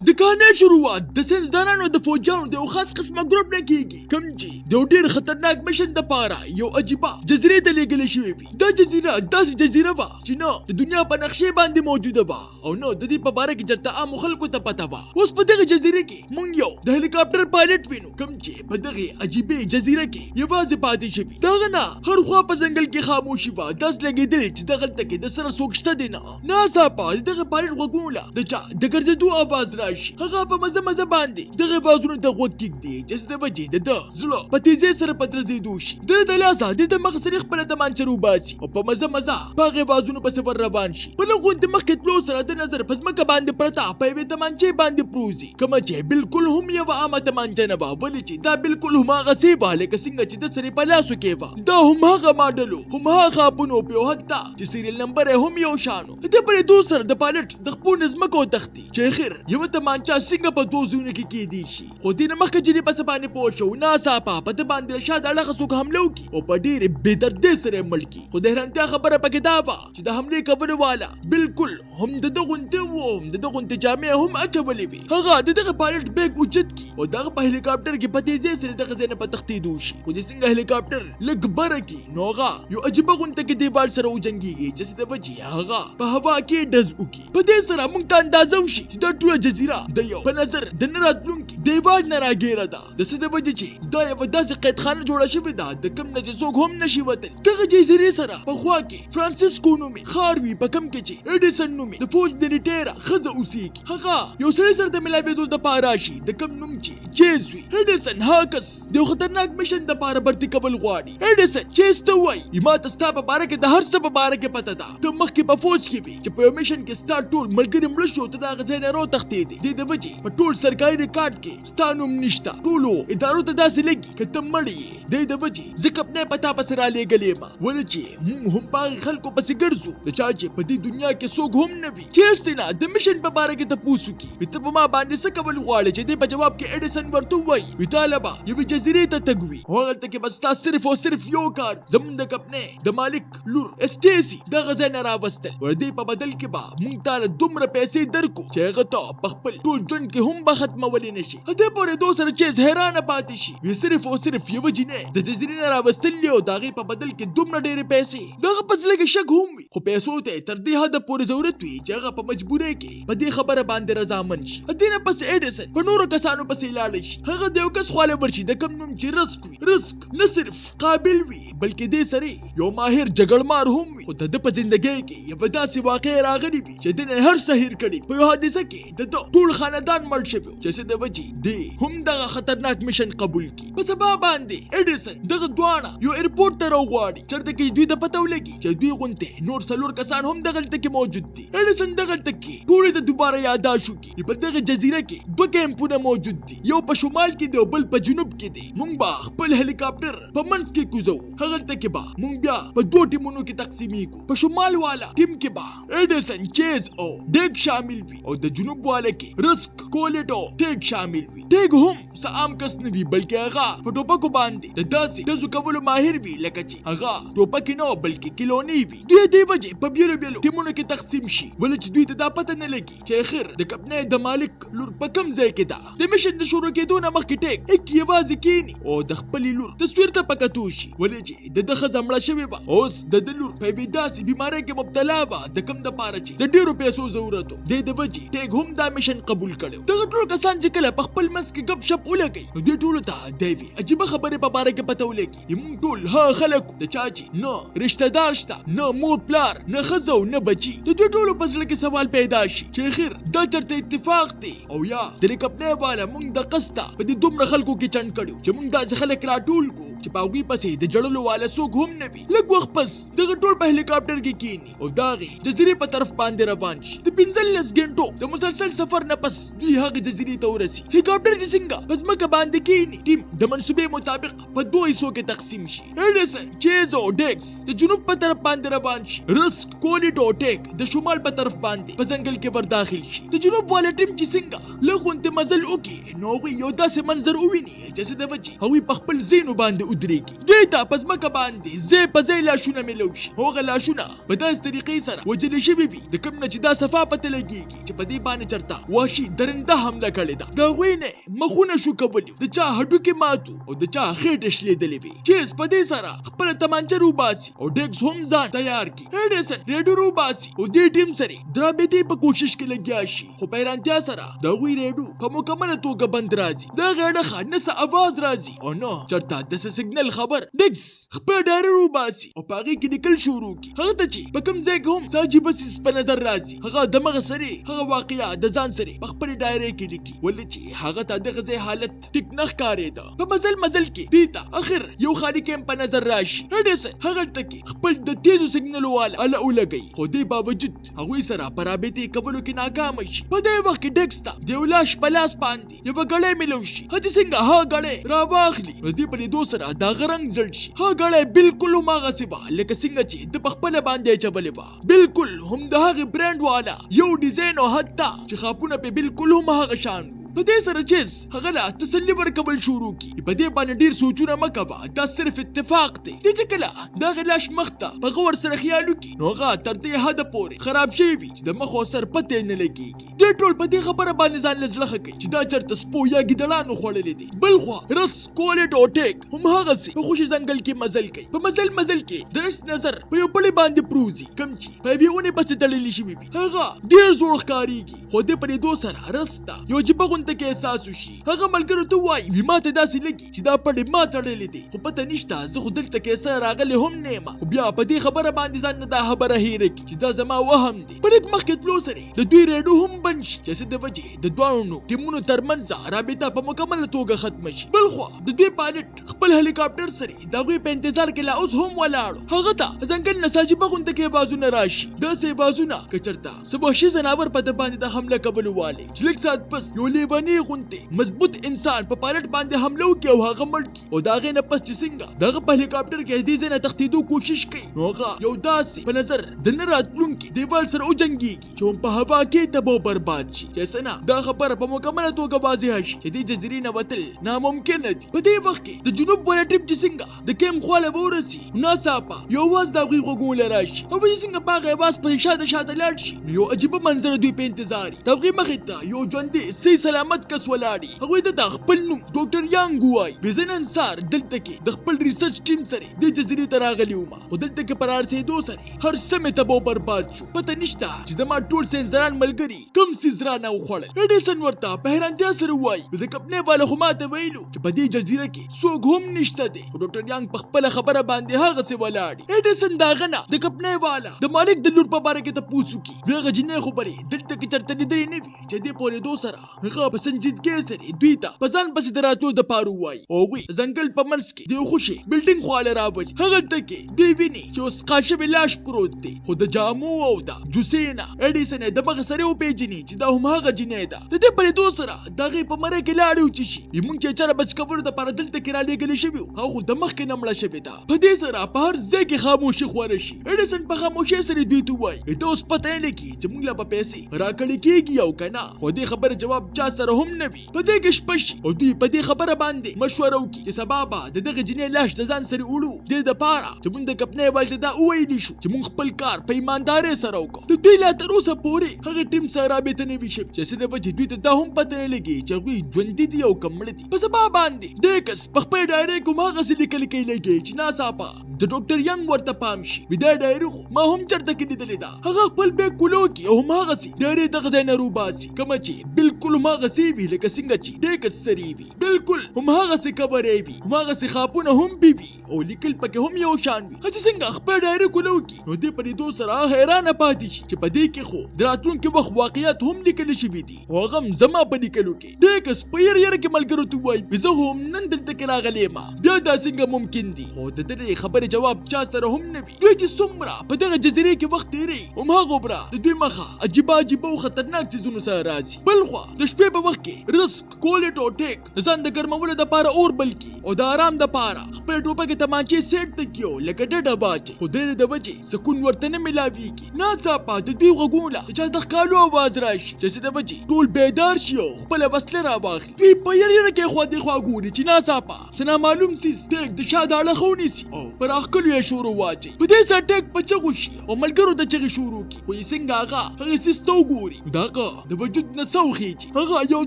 د کانه شروعات د ساينسدانانو د فوجانو د یو خاص قسمه ګروپ نه کیږي کوم چې د یو ډیر خطرناک مشن د پاره یو عجیبه جزیره ته لېږل شوې وي. دا جزیره داسې جزیره وه چې نه د دنیا په نقشې باندې موجوده وه او نه د دې په باره کې چېرته عامو خلکو ته پته وه. اوس په دغه جزیره کې موږ یو د هلیکاپټر پایلټ وینو کوم چې په دغه عجیبې جزیره کې یوازې پاتې شوي. دغه نه هر خوا په ځنګل کې خاموشي وه. داسې لګېدلې چې دغلته کې د سره څوک شته دی نه. ناڅاپه د دغه پایلټ غوږونو له د چا د ګرځېدو آواز راشي. هغه په مزه باندې دغه آوازونو ته غوږ کېږدي چې د وجې د ده زړه په تیزۍ سره په درزېدو شي. د د لاسه د مخ سره خپله تمانچه روباسي او په مزه په هغې آوازونو پسې ور روان شي. په لږ غوندې مخکې تلو سره د نظر په ځمکه باندې پرته په یوې تمانچې باندې پروزي کومه چې بالکل هم یوه عامه تمانچه نه وه ولې چې دا بالکل هماغسې وه لکه څنګه چې د سرې په لاسو کې وه. دا هم هغه ماډل و هم هغه خاپونه و حتی چې سیریل نمبر یې هم یو شان و. د پرېدو سره د پایلټ د خپلو نه ځمکه وتښتي چې اخر یوه تمانچه څنګه په دوه ځایونو کې کېدی شي. خو دې نه مخکې چې دې په څه باندې پوه شو ناڅاپه په ده باندې له شا د اړخه څوک حمله وکړي او په ډېرې بې دردۍ سره یې مړ کړي. خو د حیرانتیا خبره پکې دا وه چې د حملې کولو والا بالکل هم د ده غوندې و هم د ده غوندې جامې هم اچولې وې. هغه د دغه پایلټ بیګ اوچت کړي او دغه په هلیکاپټر کې په تیزۍ سره دغه ځای نه په تښتېدو شي. خو چې څنګه هلیکاپټر لږ بره کړي نو هغه یو عجیبه غونډه کې دیوال سره وجنګېږي چې د وجې هغه په هوا کې ډز وکړي. په دې سره موږ ته اندازه وشي چې دا ټوله جزیره د یو په نظر د نه راتلونکي دیوال نه راګیره ده. د څه د وجې چې دا یوه داسې قیدخانه جوړه شوې ده د کوم نه چې څوک هم نشي وتلی. دغه جزیرې سره په خوا کې فرانسیسکو نومې ښار وي په کوم کې چې ایډیسن نومې د فوج د ریټیره ښځه اوسېږي. هغه یو سړي سره د ملاوېدو دپاره راشي د کوم نوم چې چیز وي. ایډیسن هغه کس د یو خطرناک مشن دپاره برتي کول غواړي. ایډیسن چیز ته وایي ما ته ستا په باره کې د هر څه په باره کې پته ده. ته مخکې په فوج کې وي چې په یو مشن کې ستا ټول ملګري مړه شو ته د هغه ځای نه راوتښتېدې. دې د وجې په ټول سرکاري ریکارډ کې ستا نوم نشته. ټولو ادارو ته داسې لګي که ته مړ یې. دې د وجې زه کپنی په تا پسې رالېږلې یم ولې چې موږ هم په هغې خلکو پسې ګرځو د چا چې په دې دنیا کې څوک هم نه وي چې هستې نه د مشن په باره کې تپوس وکړي. ته په ما باندې څه کول غواړې چې دې په جواب کې ایډیسن ورته ووایي وي تا به یوې جزیرې ته تګ وي او هغلته کې به ستا صرف او صرف یو کار زموږ د کپنی د مالک لور اسټیسي دغه ځای نه راوستل او د دې په بدل کې به موږ تا له دومره پیسې درکو چې هغه ته په خپل ټول ژوند کې هم به ختمولی نه شي. دې پورېدو سره چیز حیرانه پاتې شي. وی صرف او صرف یوه جینۍ د جزیرې نه راوستلې او د هغې په بدل کې دومره ډېرې پیسې. دغه په زړه کې شک هم وي خو پیسو ته یې تر دې حده پورې ضرورت وي چې هغه په مجبورۍ کې په دې خبره باندې رضامند شي. دې نه پس ایډیسن په نورو کسانو پسې لاړی شي. هغه د یو کس خواله ورشي د کوم نوم چې رسک وي. رسک نه صرف قابل وي بلکې دې سره یو ماهر جګړمار هم وي. خو د ده په زندګۍ کې یوه داسې واقعه راغلې وي چې ده نه هر څه هېر کړي. په یو حادثه کې د ده ټول خاندان مړ شوي چې څه د وجې دې هم دغه خطرناک مشن قبول کړي. په سبا باندې ایډیسن دغه دواړه یو ایرپورټ ته راوغواړي چېرته کې دوی ته پته ولګي چې دوی غوندې نور څلور کسان هم دغلته کې موجود دي. ایډیسن دغلته کې ټولې ته دوباره یادداشت وکړي په دغه جزیره کې دوه کیمپونه موجود دي یو په شمال کې دی او بل په جنوب کې دی. موږ به خپل هلیکاپټر په منځ کې کوزو. هغلته کې به موږ بیا په دوه ټیمونو کې تقسیمیږو. په شمال والا ټیم کې به ایډیسن چیز او ډیګ شامل وي او د جنوب والا کې رسک کولټ او ټیګ شامل وي. ټیګ هم څه عام کس نه وي بلکې هغه په ټوپکو باندې د داسې ډزو کولو ماهر وي لکه چې هغه ټوپکې نه بلکې کیلونی وي. دوی دې وجې په بیلو بیلو ټیمونو کې تقسیم شي ولې چې دوی ته دا پته نه لګي چې اخر د کپنی د مالک لور په کوم ځای کې ده. د مشن د شروع کېدو نه مخکې ټیګ هک یوازې کیني او د خپلې لور تصویر ته په کتو شي ولې چې د ده ښځه مړه شوې وه. اوس د ده لور په یوې داسې بیمارۍ کې مبتلا وه د کوم دپاره چې د ډېرو پیسو ضرورت و. دې د وجې ټیګ هم دا مشن قبول کړی. دغه ټول کسان چې کله په خپل منځ کې ګپ شپ ولګوي نو دې ټولو ته د یوې عجیبه خبرې په باره کې پته ولګي. موږ ټول هغه خلک د چا چې نه رشته دار شته نه مور پلار نه ښځه او نه بچي. د دوی ټولو په زړه کې سوال پیدا شي چې اخر دا چېرته اتفاق دی او یا د کپنی والا موږ د قسته په دې دومره خلکو کې چڼ کړو چې موږ داسې خلک راټول کړو چې په هغوی پسې د جړلو والا څوک هم نه وي. لږ وخت پس دغه ټول په هلیکاپټر کې کیني او د هغې جزیرې په طرف باندې روان شي. د 15 غنټو د مسلسل سفر نه پس دوی هغې جزیرې ته ورسي. هلیکاپټر چې څنګه په ځمکه باندې کیني ټیم د منصوبې مطابق په دوه حصو کې تقسیم شي. ایډیسن چیز او ډیکس د جنوب په طرف باندې روان شي. رسک کولټ او ټیګ د شمال په طرف باندې په ځنګل کې ور داخل شي. د جنوب والا ټیم چې څنګه لږ غوندې مزل وکړي نو هغوی یو داسې منظر وویني چې څه د وجې هغوی په خپل ځینو باندې ودرېږي. دوی ته په ځمکه باندې ځای په ځای لاشونه میلو شي. هغه لاشونه په داسې طریقې سره وجلې شوي وي د کوم نه چې دا صفا پته لګېږي چې په دې باندې چېرته واشي درنده حمله کړې ده. د هغوی نه مخونه شو کولی، د چا هډوکې ماتو او د چا خېټې شلېدلې وې. چیز په دې سره خپله تمانچه روباسي او ډیکس هم ځان تیار کړي. ایډیسن ریډیو روباسي او دې ټیم سره د رابطې په کوشش کې لګیا شي، خو په حیرانتیا سره د هغوی ریډیو په مکمله توګه بند راځي. د هغې اړخه نه څه اواز راځي او نه چېرته د څه سګنل خبر. ډیکس خپله ډایري روباسي او په هغې کې لیکل شروع کړي. هغه ته چې په کوم ځای کې هم څه عجیبه څیز په نظر راځي، هغه دمغه سړی هغه واقعه د ځان سره په خپلې ډایرۍ کې لیکي، ولې چې هغه ته دغه ځای حالت ټیک نه ښکارېده. په مزل کې دوی ته اخر یو خالي کیمپ په نظر راشي. ایډیسن هغلته کې خپل د تیزو سګنلو والا اله ولګوي، خو دې باوجود هغوی سره په رابطې کولو کې ناکامه شي. په دې وخت کې ډیکس ته د یو لاش په لاس باندې یوه ګړۍ میلو شي. هسې څنګه هغه ګړۍ راواخلي، نو دې په لیدو سره د هغه رنګ زړ شي. هغه ګړۍ بالکل هماغسې وه لکه څنګه چې د په خپله باندې اچولې وه، بالکل هم د هغې برانډ والا یو ډیزاین او حتی چې خاپونه پې بالکل هم هغه شان وو. په دې سره چیز هغه له تسلي ورکول شروع کړي. په دې باندې ډېر سوچونه مه کوه، دا صرف اتفاق دی. دې چې کله د هغې لاش مخ ته په غور سره خیال وکړي، نو هغه تر دې حده پورې خراب شوی وي چې د مخ او سر پته یې نه لګېږي. دې ټول په دې خبره باندې ځان له زړه ښه کوي چې دا چېرته سپو یا ګیدړانو خوړلی دی. بل خوا رس کولټ او ټیک هم هغسې په خوشي ځنګل کې مزل کوي. په مزل کې د رس نظر په یو پړي باندې پروزي، کوم چې په یوې اونۍ پسې تړلی شوي وي. هغه ډېر زوړ ښکارېږي، خو دې په لیدو سره رس ته یو عجیبه غونته کې احساس وشي. هغه ملګرو ته وایي وي ما ته داسې لګي چې دا پړی ما تړلی دی، خو پته نشته زه خو دلته کې سره راغلی هم نه یم. خو بیا په دې خبره باندې ځان نه دا خبره هېره کړي چې دا زما وهم دی. په لږ مخکې تلو سره د دوی ریډیو هم بند شي، چې څه د وجې د دواړو ټیمونو ترمنځ رابطه په مکمله توګه ختمه شي. بل خوا د دوی پایلټ خپل هلیکاپټر سره د هغوی په انتظار کې لا اوس هم ولاړو. هغه ته ځنګل نه عجیبه غونته کې اوازونه راشي، داسې اوازونه که چېرته څه وحشي ځناور په ده باندې د حمله کولو والی چې لږ ساعت پس یو لیونی غوندې مضبوط انسان په پایلټ باندې حمله وکړي او هغه مړ کړي. او د هغې نه پس چې څنګه د هغه په هلیکاپټر کې دې ځای نه تښتېدو کوشش کوي، نو هغه یو داسې په نظر د نه راتلونکي دیوال سره وجنګېږي چې هم په هوا کې تباه و برباد شي. چې څه نه دا خبره په مکمله توګه واضحه شي چې دې جزیرې نه وتل ناممکنه دي. په دې وخت کې د جنوب والا ټیم چې څنګه د کیمپ خواله ورسي، ناڅاپه یو اواز د هغوی غوږونو له راشي. هغوی څنګه په هغه اواز پسې شاته لاړ شي، نو یو عجیبه منظره دوی په انتظار د هغوی مخې ته یو ژوندی صحیح سلامت کس ولاړ وي. هغوی ته خپل نوم ډاکټر یانګ وایي. بېزن انصار دلته کې د خپل ریسرچ ټیم سره دې جزیرې ته راغلی وم، خو دلته کې په رارسېدو سره هر څه مې تباه و برباد شو. پته نشته چې زما ټول ساینسدانان ملګري کوم څیز رانه وخوړل. ایډیسن ورته په حیرانتیا سره وایي د کمپنۍ والا خو ماته ویلو چې په دې جزیره کې څوک هم نشته دی، خو ډاکټر یانګ په خپله خبره باندې هغسې ولاړ. ایډیسن د هغه نه د کمپنۍ والا د مالک د لور په باره کې تپوس وکړي. نو هغه جنۍ خبرې دلته کې چېرته لیدلې نه وي چې دې پورېدو سره هغه په سنجیدګۍ سره دوی ته په ځان پسې د راتلو دپاره ووایي. او هغوی ځنګل په منځ کې د یو خوشې بلډینګ خواله راولي. هغلته کې دوی ویني چې اوس سقا شوی لاش پروت دی، خو د جامو او د جوسې نه ایډیسن یې دمغه سره وپېژني چې دا هم هغه جنۍ ده. د دې په لیدو سره د هغې په مری کې لاړې وچشي. موږ چې چاره بچ کولو دپاره دلته کې رالېږلې شوي وو، هغه خو د مخکې نه مړه شوې ده. په دې سره په هر ځای کې خاموشي خوره شي. ایډیسن په خاموشۍ سره دوی ته وایي ته اوس پته نه لګي چې موږ له به پیسې راکړې کېږي او که نه، خو دې خبرې جواب چا سره هم نه وي. په دې کې شپه شي او دوی په دې خبره باندې مشوره وکړي چې سبا به د دغه جنۍ لاش د ځان سره وړو، دې دپاره چې موږ د کمپنۍ والي ته دا وویلی شو چې موږ خپل کار په ایماندارۍ سره وکړو. د دوی لا تر اوسه پورې هغه ټیم سره رابطه نه وي شوې چې څه د وجې دوی ته دا هم پته نه لګي چې هغوی ژوندي دي او که مړه دي. په سبا باندې ډیکس په خپل ډایرۍ کې هم هغسې لیکل کوي لګي چې ناڅاپه د ډاکټر یانګ ورته پام شي. دا ډایري خو ما هم چېرته کې لیدلې ده. هغه خپل بیګ کولو کې او هماغسې ډایرۍ دغه ځای نه روباسي، کومه چې بالکل هماغسې وي لکه څنګه چې ډیکس سرې وي. بالکل هماغسې کبرې وي، هماغسې خاپونه هم وي او لیکل پکې هم یو شان وي. چې څنګه خپل ډایري کولو کې، نو دې په لیدو سره حیرانه پاتې شي چې په دې کې خو د راتلونکي وخت واقعیات هم لیکل شوي دي او هغه هم زما په لیکلو کې. ډیکس په یره کې ملګرو ته وایي زه هم نن دلته کې راغلی یم، بیا دا څنګه ممکن دي؟ خو د دې خبرې جواب چا سره هم نه وي. دوی چې څومره په دغه جزیرې کې وخت تېروي، هماغومره د دوی مخه عجیبه او خطرناک څیزونو سره راځي. بل خوا د شپې په وخت کې رسک کولټ او ټیک د ځان د ګرمولو دپاره اور بل کړي او د آرام دپاره خپل ټوپکې تمانچې سیټ ته کړي لکه ډډه باچې، خو د د وجې سکون ورته نه میلاویږي. ناڅاپه د دوی غوږونو له د چا د ښکالو اواز راشي چې څه د وجې ټول بیدار شي او خپله وسله راواخلي. دوی په یره کې خوا دې خوا ګوري چې ناڅاپه څه نامعلوم څیز ټیک د شا د اړخه ونیسي او پر اخکلو یې شروع واچي. په دې سره ټیک په چغو شي او ملګرو ته چغې شروع کړي، خو یې څنګه هغه سیس ته وګوري نو د هغه د وجود نه څه وخیږي. هغه یو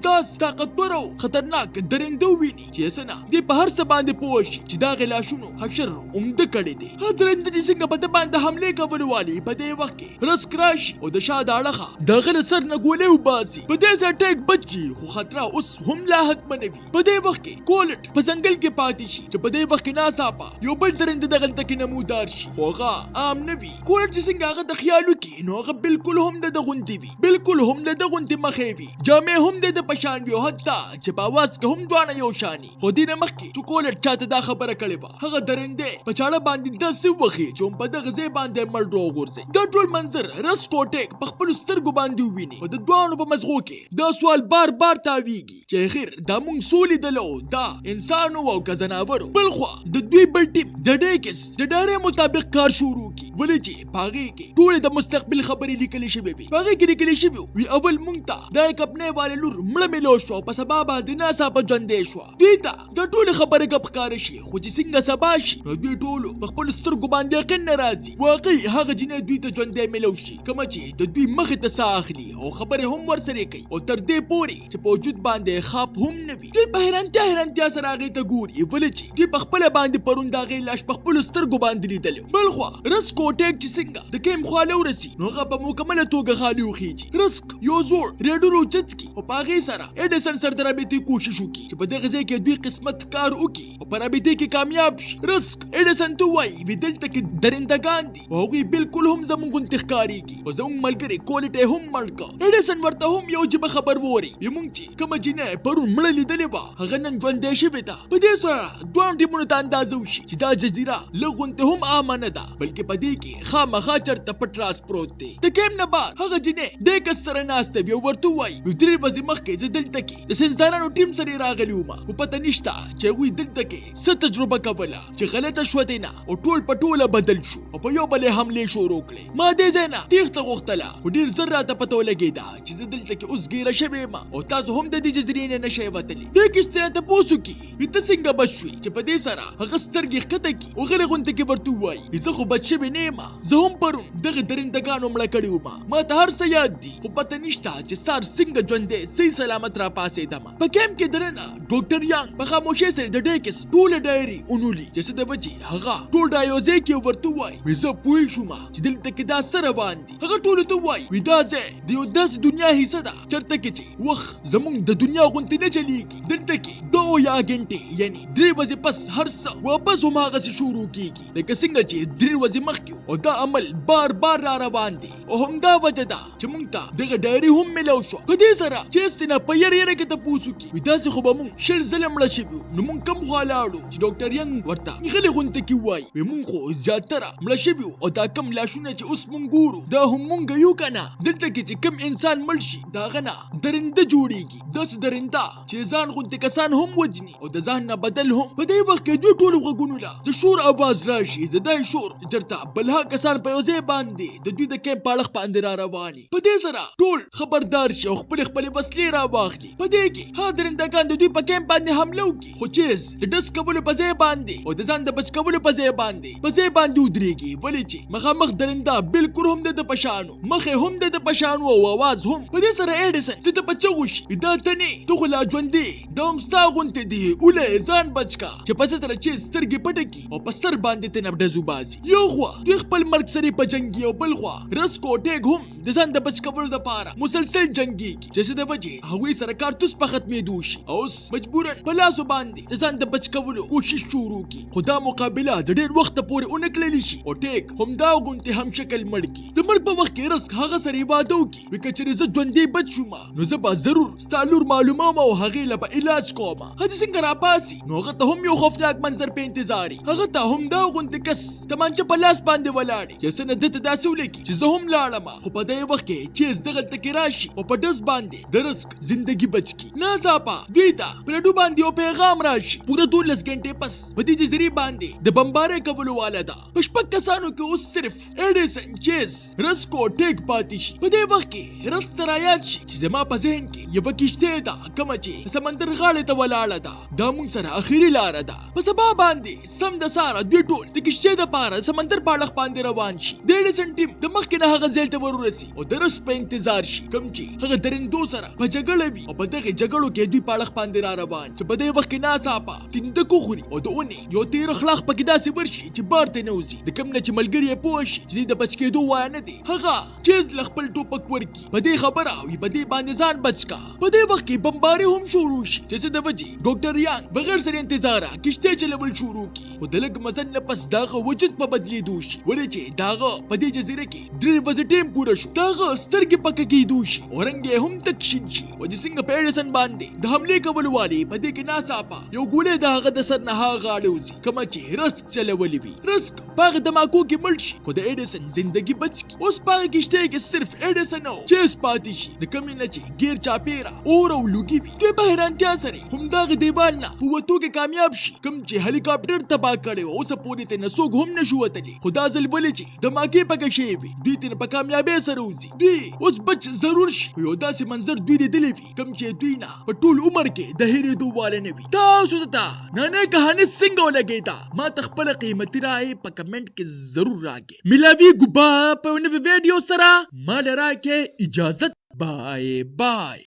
داسې طاقتور او خطرناک درنده وویني چې څه نه دې په هر څه باندې پوه شي چې دغه لاشونو حشر عمده کړی دی. هغه درنده چې څنګه په ده باندې حملې کولو والي په دې وخت کې رسک راشي او د شا د اړخه د هغه له سر نه ګولۍ وباسي. په دې سره ټیک بچي، خو خطره اوس هم لا حتمنه وي. په دې وخت کې کولټ په ځنګل کې پاتې شي چې په دې وخت کې ناڅاپه یو بل درنده دغلته کې نمودار شي، خو هغه عام نه وي. کولټ چې څنګه هغه د خیال وکړي نو هغه بالکل هم د ده غوندې وي، بالکل هم د ده غوندې مخې وي، جامې هم د ده په شان وي او حتی چې په اواز کې هم دواړه یو شاني. خو دې نه مخکې چې کولټ چاته دا خبره کړې وه، هغه درنده په چاړه باندې داسې وخی چې هم په دغه ځای باندې مړ راوغورځي. دا ټول منظر رسک او ټیک په خپلو سترګو باندې وویني او د دواړو په مزغو کې دا سوال بار بار تاویږي چې خیر دا موږ څو لیدلو، دا انسان او که زناور. بل خوا د دوی بل ټیم د ډیکس د ډارې مطابق کار شروع کړي، ولې چې په هغې کې ټولې د مستقبل خبرې لیکلې شوې وي. په هغې کې لیکلې شوي وي اول موږ ته دا یک اپنې والے لور مړه میلو شوه، په سبا باندې ناڅاپه ژوندۍ شوه. دوی ته دا ټولې خبرې ګپ ښکاره شي، خو چې څنګه سبا شي نو دوی ټولو په خپلو سترګو باندې یقین نه راځي واقعي هغه جنۍ دوی ته ژوندۍ میلو شي کومه چې د دوی مخې ته ساه اخلي او خبرې هم ورسره کوي او تر دې پورې چې په وجود باندې خواب هم نه وي. دوی په حیرانتیا سره هغې ته ګوري، ولې چې دوی په خپله باندې پرون د هغې لاش په خپلو سترګو باندې لیدلی. بل خوا رسک او ټیک چې څنګه د کیم خواله ورسي نو هغه په مکمله توګه خالي وخیږي. رسک یو زوړ ریډر اوچت کړي او په هغې سره ایډیسن سره د رابطې کوشش وکړي چې په دغه ځای کې دوی قسمت کار وکړي او په رابطې کې کامیاب شي. رسک ایډیسن ته وایي وي دلته کې درندګان دي او هغوی بالکل هم زموږ غوندې ښکارېږي او زموږ ملګري کولټ یې هم مړ کړه. ایډیسن ورته هم یو جبه خبر ووري موږ چې کومه جنۍ پرون مړه لیدلې وه هغه نن ژوندۍ شوې ده. په دې سره دواړو ټیمونو ته اندازه وشي چې دا جزیره لږ غوندې هم عامه نه ده، بلکې په دې کې خامخا چرته پټ راز پروت دی. د کیم نه بعد هغه جنۍ دې کس سره ناسته وي او ورته وایي 3 ورځې مخکې زه دلته کې د ساینسدانانو ټیم سره راغلی وم، خو پته نشته چې هغوی دلته کې څه تجربه کوله چې غلطه شوه دې نه او ټول په ټوله بدل شو او په یو بلې حملې شروع کړې. ما دې ځای نه تېښته غوښتله خو ډېر زر راته پته ولګېده چې زه دلته کې اوس ګیره شوې یم او تاسو هم د دې جزیرې نه نشئ وتلی. دې کښتۍ نه تپوس وکړي ته څنګه بچ شوې چې په دې سره هغه سترګې ښکته کړي او غلې غوندې کې ورته ووایي زه خو بچ شوې نه یم، زه هم پرون دغه درندګانو مړه کړې وم، ما ته هر څه یاد دي خو پته نشته چې سار څنګه ژوندی صحیح سلامت را پاڅېدم. په کیمپ کې دننه ډاکټر یانګ په خاموشۍ سره د ډیکس ټوله ډایري ونولي چې څه د وجې هغه ټول دا یو ځای کې ورته ووایي زه پوه شوم چې دلته کې دا څه روان دي. هغه ټولو ته وایي دا ځای د یو داسې دنیا حصه ده چېرته کې چې وخت زموږ د دنیا غوندې نه چلیږي. دلته کې 2 یا غنټې یعنې 3 ورځې پس هر څه واپس هماغسې شروع کېږي لکه څنګه چې 3 ورځې مخکې او دا عمل بار بار را روان دی او همدا وجه ده چې موږ ته دغه ډایري هم میلاو شوه. په دې سره چې هستې نه په یره کې تپوس وکړي داسې خو به موږ 6 ځله مړه شوي نو موږ کوم خوا لاړو چې ډاکټر ینګ ورته غلې غونته کې وایي موږ خو زیاتره مړه شوي او دا کم لاشونه چې اوس موږ ګورو دا هم موږ یو که نه. دلته کې چې کم انسان مړ شي د هغه نه درنده جوړېږي، داسې درنده چې ځان غوندې کسان هم وجني او د ځان نه بدل هم. په دې وخت کې دوی ټولو غوږونو له د شور اواز راشي، د دای شور چې چېرته بلها کسان په یو ځای باندې د دوی د کیمپ په اړخ باندې را رواني. په دې سره ټول خبردار شي او خپلې وسلې را واخلي. په دې کې ها درندګان د دوی په کیمپ باندې حمله وکړي خو چیز د ډس کولو په ځای باندې او د ځان د بچ کولو په ځای باندې ودرېږي، ولې چې مخامخ درنده بالکل هم د ده په شانو، مخې هم د ده په شانو او اواز هم. په دې سره ایډیسن د ده په چغو شي دا ته نه ته خو لا ژوندې دا هم ستا غوندې دی اوله ځان بچ کا چې په سره چې سترګې پټې کړي او په سر باندې ته نه ډزو بازي. یو خوا دوی خپل مرګ سره په جنګي او بل خوا رسک او ټیک هم د ځان د بچ کولو دپاره مسلسل جنګېږي چې څه د وجې هغوی سره کارتوس په ختمېدو شي او اوس مجبوراً په لاسو باندې د ځان د بچ کولو کوشش شروع کړي. خو دا مقابله د ډېر وخته پورې ونه کړلی شي او ټیک همدا غوندې هم شکل مړ کړي. د مرګ په وخت کې رسک هغه سره واده وکړي وي که چېرې زه ژوندی بچ شوم نو زه به ضرور ستا لور معلوموم او هغې له به علاج کوم. هغه څنګه راپاسي نو هغه ته هم یو خوفناک منظر په انتظار هغه ته همدا غوندې کس تمانچه په لاس باندې باندې ولاړې چې څنګه دته داسې ولګي چې زه هم لاړم خو په دې وخت کې چیز دغلته کې راشي او په ډز باندې د رزق زندگی بچ کی ناڅاپه دوی ته پرډو باندې یو پیغام راشي پوره 12 غنټې پس په دې جزیرې باندې د بمبارۍ کولو والا ده په شپږ کسانو کې اوس صرف ایډیسن چیز رزق او ټیک پاتې شي په دې وخت کې رزق ته رایاد شي چې زما په ذهن کې یوه کشتۍ ده کومه چې سمندر غاړې ته ولاړه ده دا موږ سره اخري لاره ده په سبا باندې سم د ساره دوی ټول د کشتۍ دپاره سمندر په اړخ باندې روان شي د ایډیسن ټیم د مخکې نه هغه ځای ته ورورسي او د رزق په انتظار شي کوم چې هغه درندو سره په جګړه وي او په دغه جګړو کې دوی په اړخ باندې را روان چې په دې وخت کې ناڅاپه تندکو خوري او د اونې یو تیر خلاق پکې داسې ورشي چې بار ته نوځي د کوم نه چې ملګری یې پوه شي چې د بچ کېدو وایه نه دی هغه چیز له خپل ټوپک ورکي په دې خبره وي په دې باندې ځان بچ کا په دې وخت کې بمباري هم شروع شي چې څه د وجې ډاکټر یانګ بغیر سره انتظاره کشتۍ چلول شروع کړي خو د لږ مزل نه پس دغه وجود په بدلېدو شي ولې چې دغه په دې جزیره کې درې ورځې ټیم پوره شو دغه سترګې پکه کېدو شي او رنګ یې هم تک شین شي او چې څنګه په ایډیسن باندې د حملې کولو والي په دې کې ناڅاپه یو ګولۍ د هغه د سر نه هغه غاړه وځي کومه چې رزق چلولې وي رزق په هغه دماکو کې مړ شي خو د ایډیسن زندگی بچ کی اوس په هغه کشتۍ کې صرف ایډیسن او چیز پاتې شي د کومې نه چې ګیر چاپیره اور او لوګي وي دوی په حیرانتیا سره همدغه دیوال نه په وتو کې کامیاب شي کوم چې هلیکاپټر تباه کړی و اوسه پورې ته څوک هم نشو وتلی خو دا ځل ولې چې دماکې پکې شوی وي دوی ترې په کامیابۍ سره وځي دوی اوس بچ ضرور شي خو یو داسې منظر دوی لیدلی وي کوم چې دوی نه په ټول عمر کې د هېرېدو واله نه وي تاسو ته نانۍ کهاني څنګه ولګېده ما ته خپله قیمتي رایې په کمنټ کې ضرور راکړئ ملاویږو به په یو نوي ویډیو سره ما له راکړئ اجازت بای بای